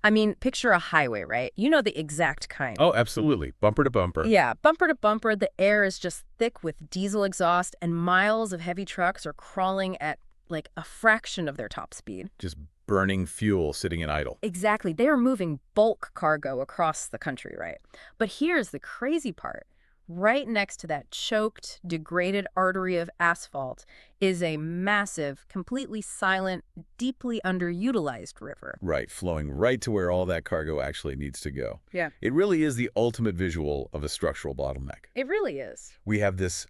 I mean, picture a highway, right? You know the exact kind. Oh, absolutely. Bumper to bumper. Yeah, bumper to bumper, the air is just thick with diesel exhaust, and miles of heavy trucks are crawling at like a fraction of their top speed. Just burning fuel sitting in idle. Exactly. They are moving bulk cargo across the country, right? But here's the crazy part. Right next to that choked, degraded artery of asphalt is a massive, completely silent, deeply underutilized river. Right, flowing right to where all that cargo actually needs to go. Yeah. It really is the ultimate visual of a structural bottleneck. It really is. We have this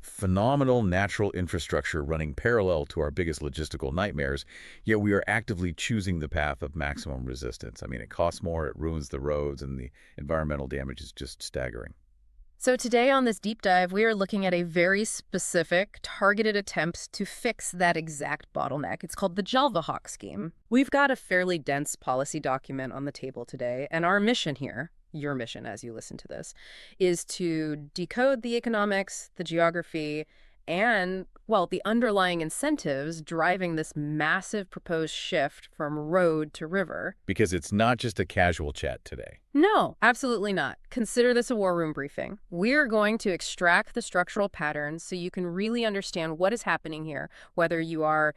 phenomenal natural infrastructure running parallel to our biggest logistical nightmares, yet we are actively choosing the path of maximum resistance. I mean, it costs more, it ruins the roads, and the environmental damage is just staggering. So today on this deep dive, we are looking at a very specific, targeted attempt to fix that exact bottleneck. It's called the Jalvahak scheme. We've got a fairly dense policy document on the table today, and our mission here, your mission as you listen to this, is to decode the economics, the geography, and, well, the underlying incentives driving this massive proposed shift from road to river. Because it's not just a casual chat today. No, absolutely not. Consider this a war room briefing. We're going to extract the structural patterns so you can really understand what is happening here, whether you are,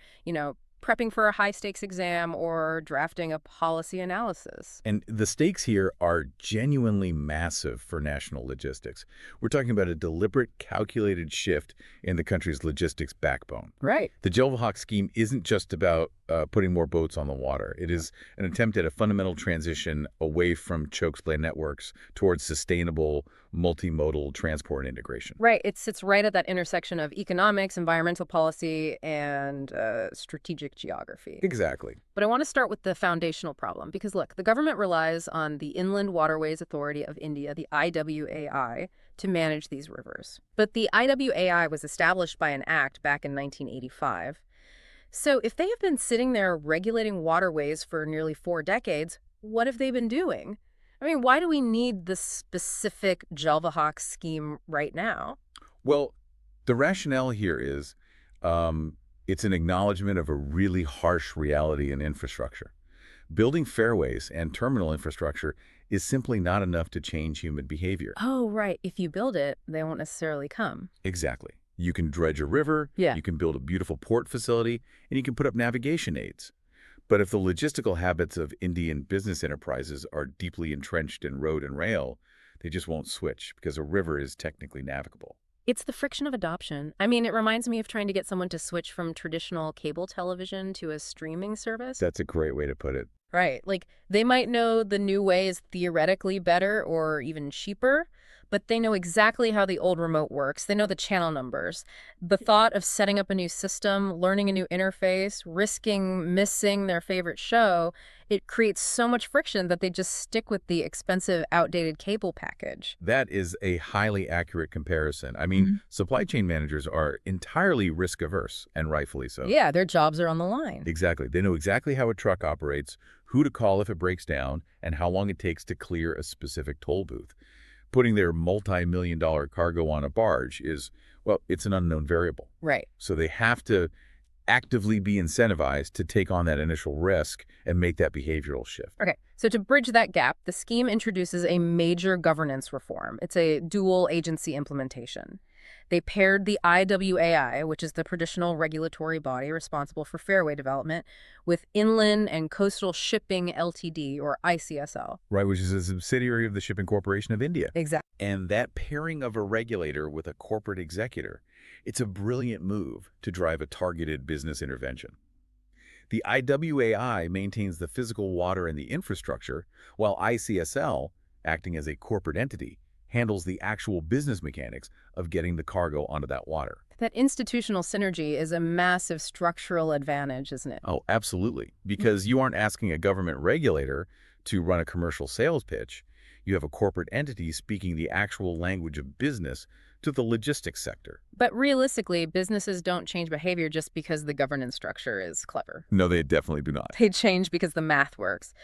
prepping for a high-stakes exam or drafting a policy analysis. And the stakes here are genuinely massive for national logistics. We're talking about a deliberate, calculated shift in the country's logistics backbone. Right. The Jalvahak scheme isn't just about putting more boats on the water. It is an attempt at a fundamental transition away from choke span networks towards sustainable, multimodal transport integration. Right. It sits right at that intersection of economics, environmental policy, and strategic geography. Exactly. But I want to start with the foundational problem because, look, the government relies on the Inland Waterways Authority of India, the IWAI, to manage these rivers. But the IWAI was established by an act back in 1985. So if they have been sitting there regulating waterways for nearly 4 decades, what have they been doing? I mean, why do we need this specific Jalvahak scheme right now? Well, the rationale here is it's an acknowledgement of a really harsh reality in infrastructure. Building fairways and terminal infrastructure is simply not enough to change human behavior. Oh, right. If you build it, they won't necessarily come. Exactly. You can dredge a river, Yeah. you can build a beautiful port facility, and you can put up navigation aids. But if the logistical habits of Indian business enterprises are deeply entrenched in road and rail, they just won't switch because a river is technically navigable. It's the friction of adoption. I mean, it reminds me of trying to get someone to switch from traditional cable television to a streaming service. That's a great way to put it. Right. Like, they might know the new way is theoretically better or even cheaper, but they know exactly how the old remote works. They know the channel numbers. The thought of setting up a new system, learning a new interface, risking missing their favorite show, it creates so much friction that they just stick with the expensive, outdated cable package. That is a highly accurate comparison. I mean, supply chain managers are entirely risk averse, and rightfully so. Yeah, their jobs are on the line. Exactly. They know exactly how a truck operates, who to call if it breaks down, and how long it takes to clear a specific toll booth. Putting their multi-million-dollar cargo on a barge is, well, it's an unknown variable. Right. So they have to actively be incentivized to take on that initial risk and make that behavioral shift. Okay, so to bridge that gap, the scheme introduces a major governance reform. It's a dual agency implementation. They paired the IWAI, which is the traditional regulatory body responsible for fairway development, with Inland and Coastal Shipping Ltd, or ICSL. Right, which is a subsidiary of the Shipping Corporation of India. Exactly. And that pairing of a regulator with a corporate executor, it's a brilliant move to drive a targeted business intervention. The IWAI maintains the physical water and the infrastructure, while ICSL, acting as a corporate entity, handles the actual business mechanics of getting the cargo onto that water. That institutional synergy is a massive structural advantage, isn't it? Oh, absolutely. Because you aren't asking a government regulator to run a commercial sales pitch. You have a corporate entity speaking the actual language of business to the logistics sector. But realistically, businesses don't change behavior just because the governance structure is clever. No, they definitely do not. They change because the math works.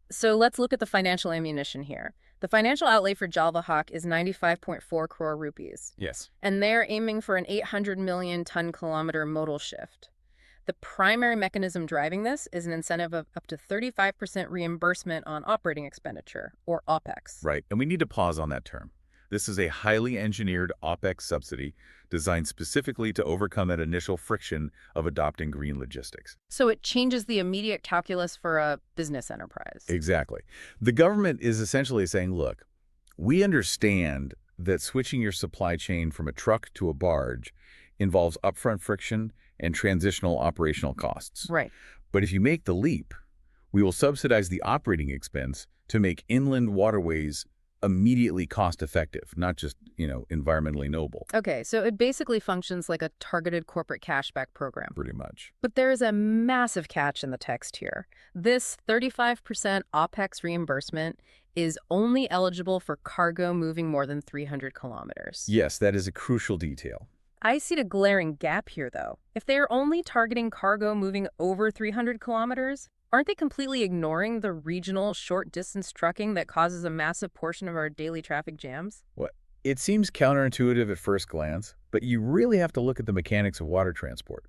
So let's look at the financial ammunition here. The financial outlay for Jalvahak is 95.4 crore rupees. Yes. And they're aiming for an 800 million ton kilometer modal shift. The primary mechanism driving this is an incentive of up to 35% reimbursement on operating expenditure, or OPEX. Right, and we need to pause on that term. This is a highly engineered OPEX subsidy designed specifically to overcome that initial friction of adopting green logistics. So it changes the immediate calculus for a business enterprise. Exactly. The government is essentially saying, look, we understand that switching your supply chain from a truck to a barge involves upfront friction and transitional operational costs. Right. But if you make the leap, we will subsidize the operating expense to make inland waterways immediately cost-effective, not just, environmentally noble. Okay, so it basically functions like a targeted corporate cashback program. Pretty much. But there is a massive catch in the text here. This 35% OPEX reimbursement is only eligible for cargo moving more than 300 kilometers. Yes, that is a crucial detail. I see a glaring gap here, though. If they are only targeting cargo moving over 300 kilometers, aren't they completely ignoring the regional short-distance trucking that causes a massive portion of our daily traffic jams? Well, it seems counterintuitive at first glance, but you really have to look at the mechanics of water transport.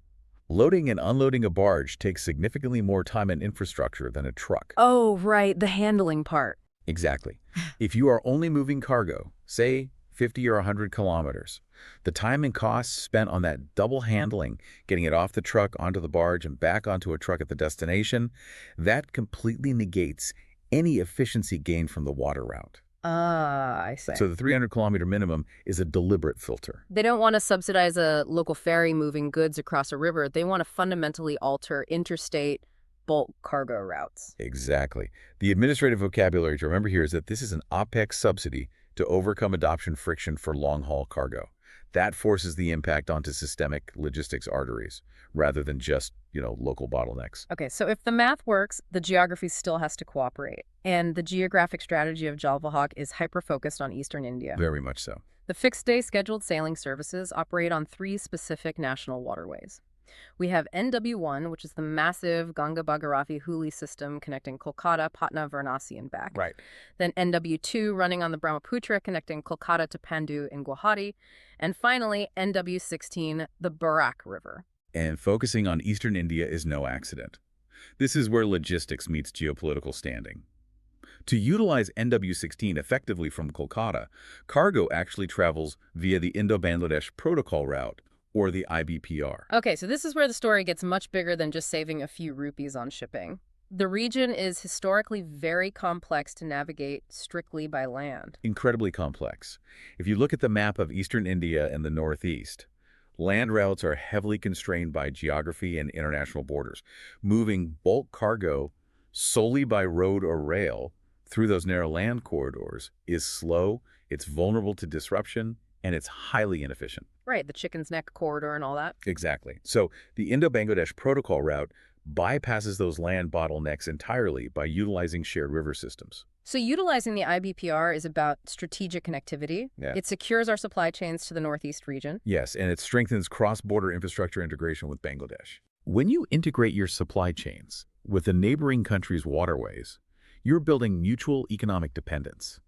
Loading and unloading a barge takes significantly more time and infrastructure than a truck. Oh, right, the handling part. Exactly. If you are only moving cargo, say 50 or 100 kilometers, the time and costs spent on that double handling, getting it off the truck onto the barge and back onto a truck at the destination, that completely negates any efficiency gained from the water route. I see. So the 300-kilometer minimum is a deliberate filter. They don't want to subsidize a local ferry moving goods across a river. They want to fundamentally alter interstate bulk cargo routes. Exactly. The administrative vocabulary to remember here is that this is an OPEX subsidy to overcome adoption friction for long-haul cargo. That forces the impact onto systemic logistics arteries rather than just, local bottlenecks. Okay, so if the math works, the geography still has to cooperate. And the geographic strategy of Jalvahak is hyper-focused on eastern India. Very much so. The fixed-day scheduled sailing services operate on 3 specific national waterways. We have NW1, which is the massive Ganga-Bhagirathi-Hooghly system connecting Kolkata, Patna, Varanasi, and back. Right. Then NW2 running on the Brahmaputra connecting Kolkata to Pandu in Guwahati. And finally, NW16, the Barak River. And focusing on eastern India is no accident. This is where logistics meets geopolitical standing. To utilize NW16 effectively from Kolkata, cargo actually travels via the Indo-Bangladesh Protocol Route, or the IBPR. Okay, so this is where the story gets much bigger than just saving a few rupees on shipping. The region is historically very complex to navigate strictly by land. Incredibly complex. If you look at the map of eastern India and the northeast, land routes are heavily constrained by geography and international borders. Moving bulk cargo solely by road or rail through those narrow land corridors is slow, it's vulnerable to disruption, and it's highly inefficient. Right, the Chicken's Neck corridor and all that. Exactly. So the Indo-Bangladesh Protocol Route bypasses those land bottlenecks entirely by utilizing shared river systems. So utilizing the IBPR is about strategic connectivity. Yeah. It secures our supply chains to the northeast region. Yes, and it strengthens cross-border infrastructure integration with Bangladesh. When you integrate your supply chains with a neighboring country's waterways, you're building mutual economic dependence.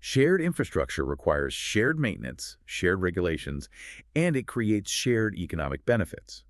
Shared infrastructure requires shared maintenance, shared regulations, and it creates shared economic benefits.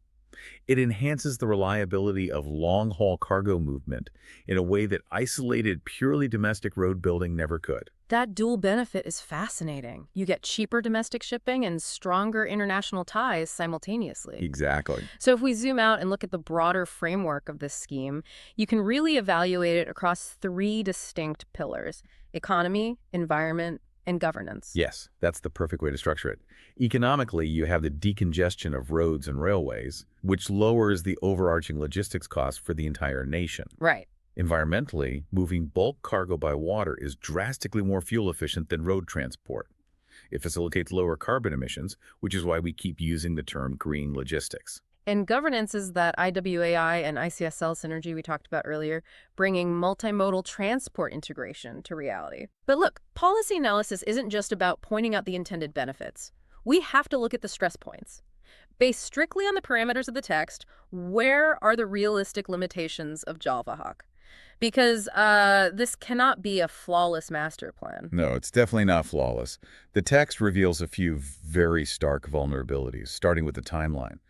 It enhances the reliability of long-haul cargo movement in a way that isolated, purely domestic road building never could. That dual benefit is fascinating. You get cheaper domestic shipping and stronger international ties simultaneously. Exactly. So if we zoom out and look at the broader framework of this scheme, you can really evaluate it across 3 distinct pillars: economy, environment, and governance. Yes, that's the perfect way to structure it. Economically, you have the decongestion of roads and railways, which lowers the overarching logistics costs for the entire nation. Right. Environmentally, moving bulk cargo by water is drastically more fuel efficient than road transport. It facilitates lower carbon emissions, which is why we keep using the term green logistics. And governance is that IWAI and ICSL synergy we talked about earlier, bringing multimodal transport integration to reality. But look, policy analysis isn't just about pointing out the intended benefits. We have to look at the stress points. Based strictly on the parameters of the text, where are the realistic limitations of Jalvahak? Because this cannot be a flawless master plan. No, it's definitely not flawless. The text reveals a few very stark vulnerabilities, starting with the timeline.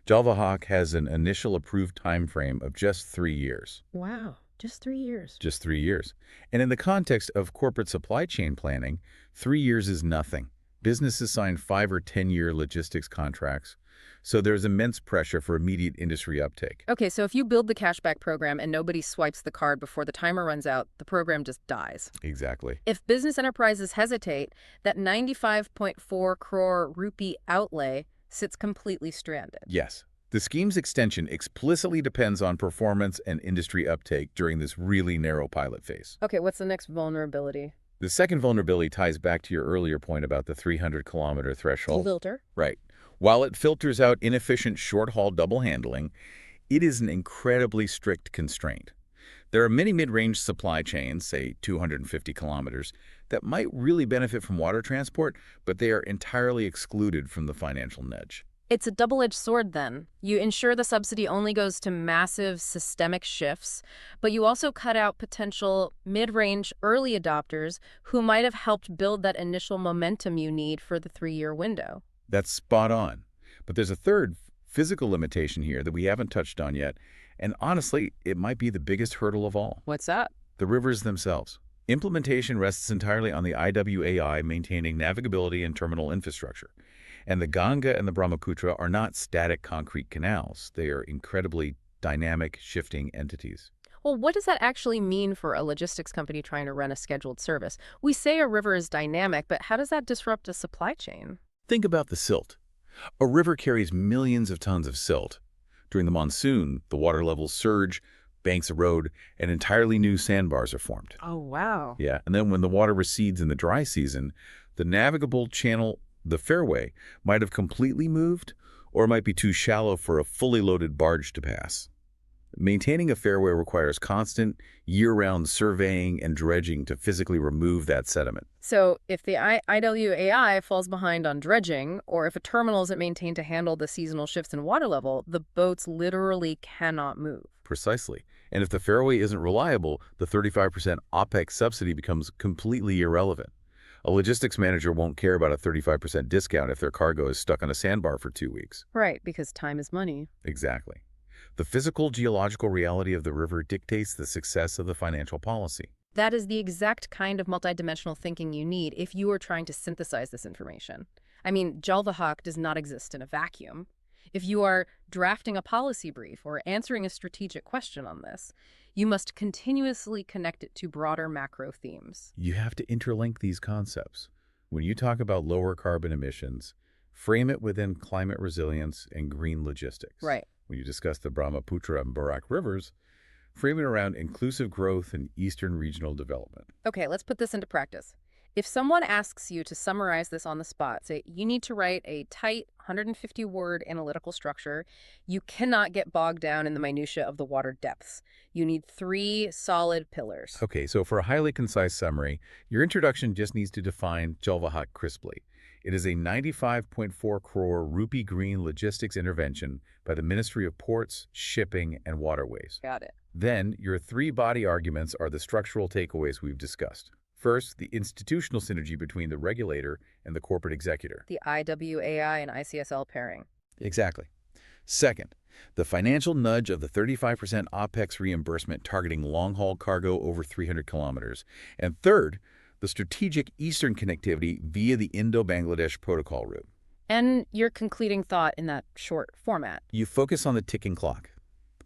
Jalvahak has an initial approved time frame of just 3 years. Wow, just 3 years. Just 3 years. And in the context of corporate supply chain planning, 3 years is nothing. Businesses sign 5 or 10-year logistics contracts, so there's immense pressure for immediate industry uptake. Okay, so if you build the cashback program and nobody swipes the card before the timer runs out, the program just dies. Exactly. If business enterprises hesitate, that 95.4 crore rupee outlay sits completely stranded. Yes. The scheme's extension explicitly depends on performance and industry uptake during this really narrow pilot phase. Okay, what's the next vulnerability? The second vulnerability ties back to your earlier point about the 300-kilometer threshold. Filter. Right. While it filters out inefficient short-haul double handling, it is an incredibly strict constraint. There are many mid-range supply chains, say 250 kilometers, that might really benefit from water transport, but they are entirely excluded from the financial nudge. It's a double-edged sword then. You ensure the subsidy only goes to massive systemic shifts, but you also cut out potential mid-range early adopters who might have helped build that initial momentum you need for the 3-year window. That's spot on. But there's a third physical limitation here that we haven't touched on yet, and honestly, it might be the biggest hurdle of all. What's that? The rivers themselves. Implementation rests entirely on the IWAI maintaining navigability and terminal infrastructure. And the Ganga and the Brahmaputra are not static concrete canals. They are incredibly dynamic, shifting entities. Well, what does that actually mean for a logistics company trying to run a scheduled service? We say a river is dynamic, but how does that disrupt a supply chain? Think about the silt. A river carries millions of tons of silt. During the monsoon, the water levels surge, banks erode, and entirely new sandbars are formed. Oh, wow. Yeah, and then when the water recedes in the dry season, the navigable channel, the fairway, might have completely moved or might be too shallow for a fully loaded barge to pass. Maintaining a fairway requires constant, year-round surveying and dredging to physically remove that sediment. So if the IWAI falls behind on dredging, or if a terminal isn't maintained to handle the seasonal shifts in water level, the boats literally cannot move. Precisely. And if the fairway isn't reliable, the 35% OPEX subsidy becomes completely irrelevant. A logistics manager won't care about a 35% discount if their cargo is stuck on a sandbar for 2 weeks. Right, because time is money. Exactly. The physical geological reality of the river dictates the success of the financial policy. That is the exact kind of multidimensional thinking you need if you are trying to synthesize this information. I mean, Jalvahak does not exist in a vacuum. If you are drafting a policy brief or answering a strategic question on this, you must continuously connect it to broader macro themes. You have to interlink these concepts. When you talk about lower carbon emissions, frame it within climate resilience and green logistics. Right. When you discuss the Brahmaputra and Barak rivers, frame it around inclusive growth and Eastern regional development. Okay, let's put this into practice. If someone asks you to summarize this on the spot, say you need to write a tight 150-word analytical structure, you cannot get bogged down in the minutia of the water depths. You need 3 solid pillars. Okay, so for a highly concise summary, your introduction just needs to define Jalvahak crisply. It is a 95.4 crore rupee green logistics intervention by the Ministry of Ports, Shipping, and Waterways. Got it. Then, your 3 body arguments are the structural takeaways we've discussed. First, the institutional synergy between the regulator and the corporate executor. The IWAI and ICSL pairing. Exactly. Second, the financial nudge of the 35% OPEX reimbursement targeting long-haul cargo over 300 kilometers. And third, the strategic Eastern connectivity via the Indo-Bangladesh protocol route. And your concluding thought in that short format. You focus on the ticking clock.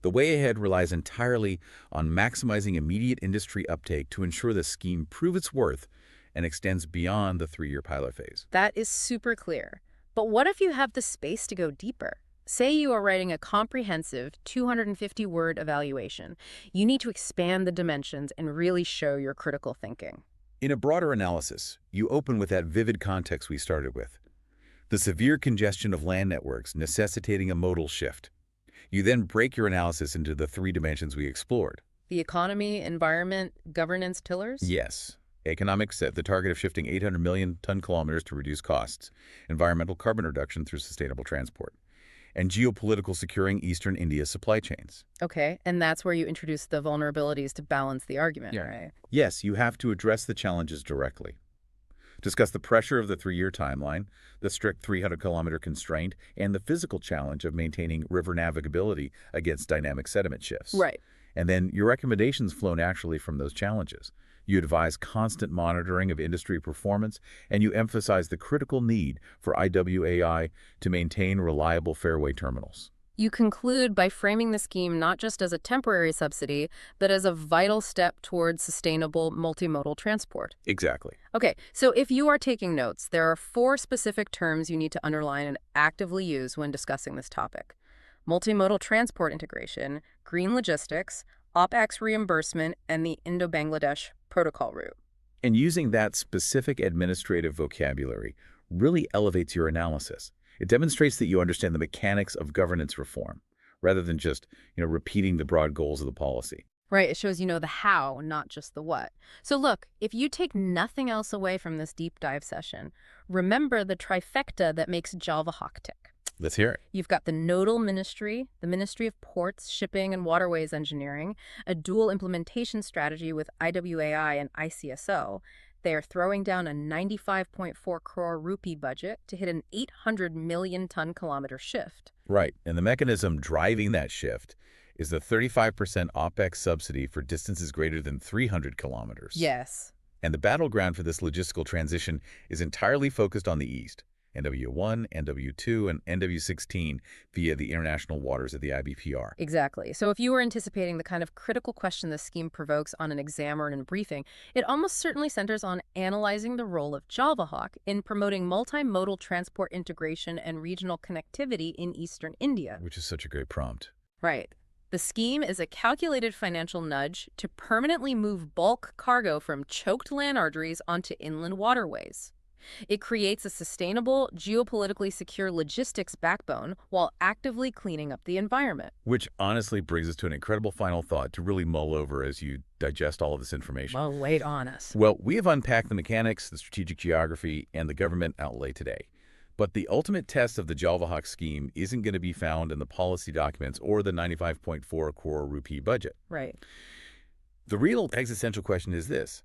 The way ahead relies entirely on maximizing immediate industry uptake to ensure the scheme proves its worth and extends beyond the 3-year pilot phase. That is super clear. But what if you have the space to go deeper? Say you are writing a comprehensive 250-word evaluation. You need to expand the dimensions and really show your critical thinking. In a broader analysis, you open with that vivid context we started with. The severe congestion of land networks necessitating a modal shift. You then break your analysis into the 3 dimensions we explored. The economy, environment, governance pillars? Yes. Economics set the target of shifting 800 million ton-kilometers to reduce costs. Environmental carbon reduction through sustainable transport. And geopolitical securing Eastern India's supply chains. Okay, and that's where you introduce the vulnerabilities to balance the argument, right? Yes, you have to address the challenges directly. discuss the pressure of the 3-year timeline, the strict 300-kilometer constraint, and the physical challenge of maintaining river navigability against dynamic sediment shifts. Right. And then your recommendations flow naturally from those challenges. You advise constant monitoring of industry performance, and you emphasize the critical need for IWAI to maintain reliable fairway terminals. You conclude by framing the scheme not just as a temporary subsidy, but as a vital step towards sustainable multimodal transport. Exactly. Okay, so if you are taking notes, there are 4 specific terms you need to underline and actively use when discussing this topic: multimodal transport integration, green logistics, OpEx reimbursement, and the Indo-Bangladesh protocol route. And using that specific administrative vocabulary really elevates your analysis. It demonstrates that you understand the mechanics of governance reform, rather than just, repeating the broad goals of the policy. Right, it shows you know the how, not just the what. So look, if you take nothing else away from this deep dive session, remember the trifecta that makes Jalvahak tick. Let's hear it. You've got the nodal ministry, the Ministry of Ports, Shipping, and Waterways Engineering, a dual implementation strategy with IWAI and ICSO. They are throwing down a 95.4 crore rupee budget to hit an 800 million ton-kilometer shift. Right, and the mechanism driving that shift is the 35% OpEx subsidy for distances greater than 300 kilometers. Yes. And the battleground for this logistical transition is entirely focused on the east. NW1, NW2, and NW16 via the international waters of the IBPR. Exactly. So if you were anticipating the kind of critical question this scheme provokes on an exam or in a briefing, it almost certainly centers on analyzing the role of Jalvahak in promoting multimodal transport integration and regional connectivity in eastern India. Which is such a great prompt. Right. The scheme is a calculated financial nudge to permanently move bulk cargo from choked land arteries onto inland waterways. It creates a sustainable, geopolitically secure logistics backbone while actively cleaning up the environment. Which honestly brings us to an incredible final thought to really mull over as you digest all of this information. Well, wait on us. Well, we have unpacked the mechanics, the strategic geography, and the government outlay today. But the ultimate test of the Jalvahak scheme isn't going to be found in the policy documents or the 95.4 crore rupee budget. Right. The real existential question is this.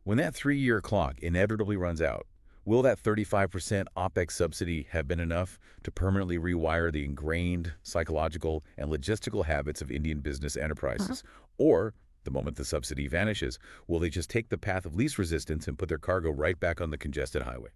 When that 3-year clock inevitably runs out, will that 35% OpEx subsidy have been enough to permanently rewire the ingrained psychological and logistical habits of Indian business enterprises? Or, the moment the subsidy vanishes, will they just take the path of least resistance and put their cargo right back on the congested highway?